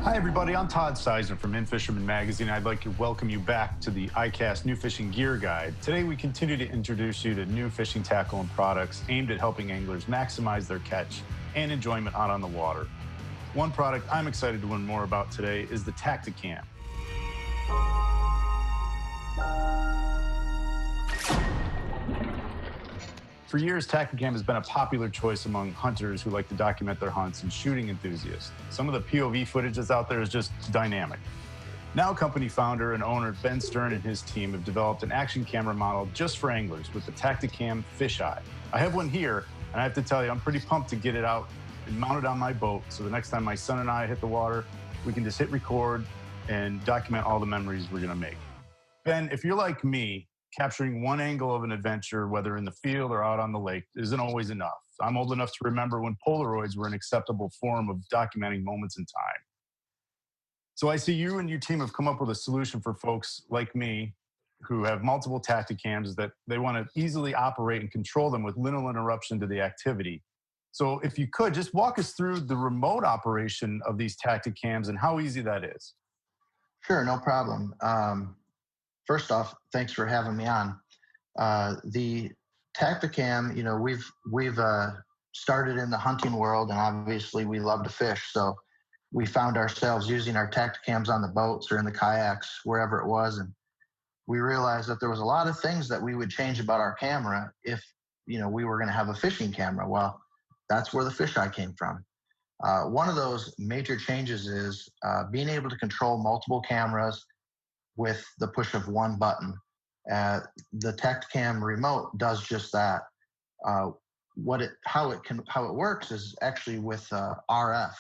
Hi, everybody. I'm Todd Ceisner from In-Fisherman magazine. I'd like to welcome you back to the ICAST New Fishing Gear Guide. Today, we continue to introduce you to new fishing tackle and products aimed at helping anglers maximize their catch and enjoyment out on the water. One product I'm excited to learn more about today is the Tactacam. For years, Tactacam has been a popular choice among hunters who like to document their hunts and shooting enthusiasts. Some of the POV footage that's out there is just dynamic. Now, company founder and owner Ben Stern and his team have developed an action camera model just for anglers with the Tactacam Fisheye. I have one here, and I have to tell you, I'm pretty pumped to get it out and mount it on my boat, so the next time my son and I hit the water, we can just hit record and document all the memories we're gonna make. Ben, if you're like me, capturing one angle of an adventure, whether in the field or out on the lake, isn't always enough. I'm old enough to remember when Polaroids were an acceptable form of documenting moments in time. So I see you and your team have come up with a solution for folks like me who have multiple Tactacams that they want to easily operate and control them with little interruption to the activity. So if you could, just walk us through the remote operation of these Tactacams and how easy that is. Sure, no problem. First off, thanks for having me on. The Tactacam, we've started in the hunting world, and obviously we love to fish. So we found ourselves using our Tactacams on the boats or in the kayaks, wherever it was, and we realized that there was a lot of things that we would change about our camera if we were going to have a fishing camera. Well, that's where the fisheye came from. One of those major changes is being able to control multiple cameras with the push of one button. The Tactacam remote does just that. How it works is actually with RF.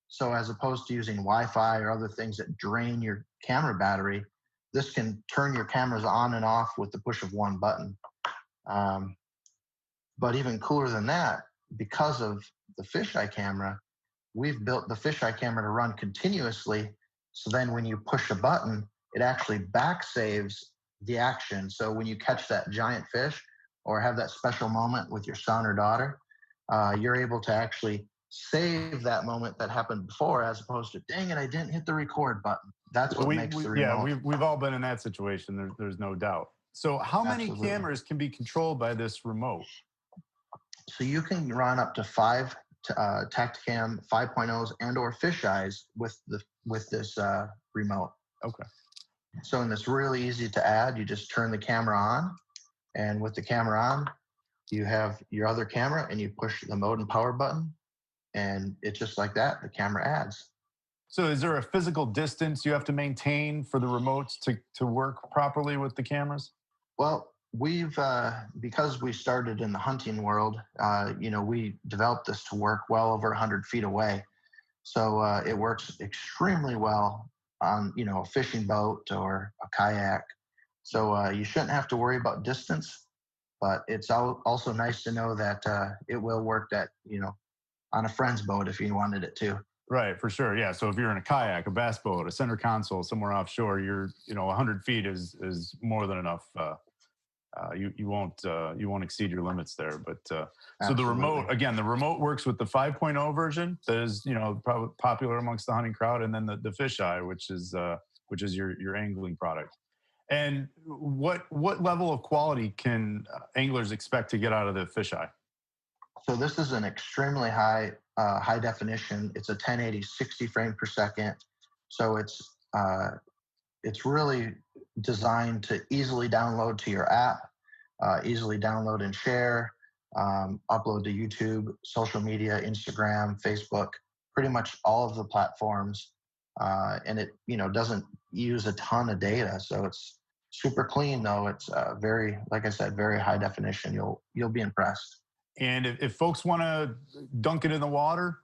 So as opposed to using Wi-Fi or other things that drain your camera battery, this can turn your cameras on and off with the push of one button. But even cooler than that, because of the fisheye camera, we've built the fisheye camera to run continuously. So then when you push a button, it actually back saves the action. So when you catch that giant fish or have that special moment with your son or daughter, you're able to actually save that moment that happened before, as opposed to, dang it, I didn't hit the record button. That's what makes the remote. Yeah, we've all been in that situation. There's no doubt. So how many Absolutely. cameras can be controlled by this remote? So you can run up to five Tactacam 5.0s and or fisheyes with this remote. Okay. So, and it's really easy to add. You just turn the camera on, and with the camera on, you have your other camera, and you push the mode and power button, and it's just like that. The camera adds. So is there a physical distance you have to maintain for the remotes to work properly with the cameras? Well, we've because we started in the hunting world, we developed this to work well over 100 feet away. So it works extremely well on a fishing boat or a kayak. So you shouldn't have to worry about distance, but it's also nice to know that it will work on a friend's boat if you wanted it to. Right, for sure. Yeah. So if you're in a kayak, a bass boat, a center console somewhere offshore, 100 feet is more than enough. You won't exceed your limits there. But so the remote works with the 5.0 version that is probably popular amongst the hunting crowd, and then the fisheye, which is your angling product. And what level of quality can anglers expect to get out of the fisheye? So this is an extremely high definition. It's a 1080 60 frame per second. So it's really designed to easily download to your app, easily download and share, upload to YouTube, social media, Instagram, Facebook, pretty much all of the platforms. And it doesn't use a ton of data, so it's super clean. Though it's very, like I said, very high definition. You'll be impressed. And if folks want to dunk it in the water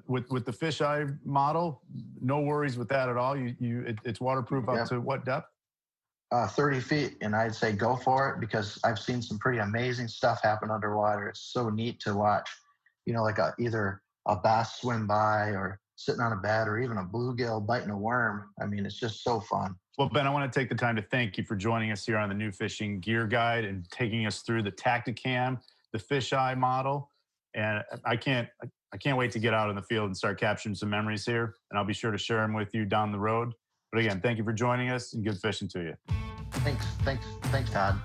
with the fisheye model, no worries with that at all. It's waterproof up to what depth? 30 feet, and I'd say go for it, because I've seen some pretty amazing stuff happen underwater. It's so neat to watch, like either a bass swim by or sitting on a bed or even a bluegill biting a worm. I mean, it's just so fun. Well, Ben, I want to take the time to thank you for joining us here on the New Fishing Gear Guide and taking us through the Tactacam, the fisheye model. And I can't I can't wait to get out in the field and start capturing some memories here, and I'll be sure to share them with you down the road. But again, thank you for joining us and good fishing to you. Thanks, Todd.